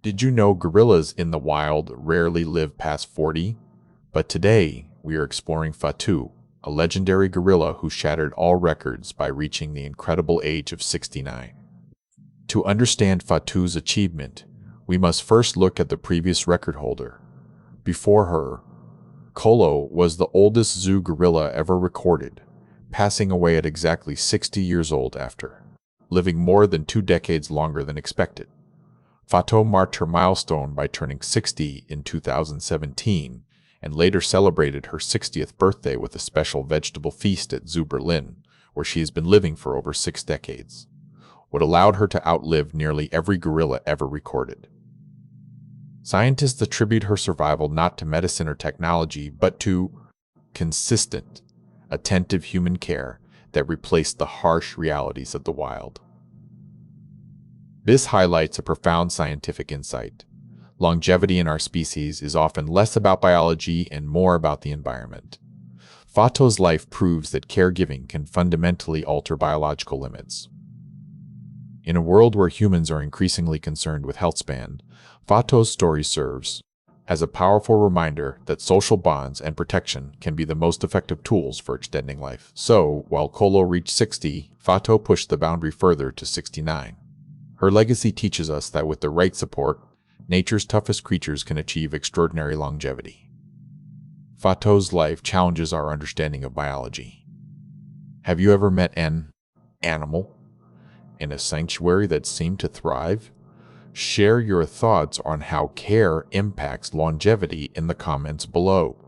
Did you know gorillas in the wild rarely live past 40? But today, we are exploring Fatu, a legendary gorilla who shattered all records by reaching the incredible age of 69. To understand Fatu's achievement, we must first look at the previous record holder. Before her, Kolo was the oldest zoo gorilla ever recorded, passing away at exactly 60 years old after living more than 2 decades longer than expected. Fatu marked her milestone by turning 60 in 2017 and later celebrated her 60th birthday with a special vegetable feast at Zoo Berlin, where she has been living for over 6 decades, what allowed her to outlive nearly every gorilla ever recorded. Scientists attribute her survival not to medicine or technology, but to consistent, attentive human care that replaced the harsh realities of the wild. This highlights a profound scientific insight. Longevity in our species is often less about biology and more about the environment. Fatu's life proves that caregiving can fundamentally alter biological limits. In a world where humans are increasingly concerned with health span, Fatu's story serves as a powerful reminder that social bonds and protection can be the most effective tools for extending life. So, while Kolo reached 60, Fatu pushed the boundary further to 69. Her legacy teaches us that with the right support, nature's toughest creatures can achieve extraordinary longevity. Fatu's life challenges our understanding of biology. Have you ever met an animal in a sanctuary that seemed to thrive? Share your thoughts on how care impacts longevity in the comments below.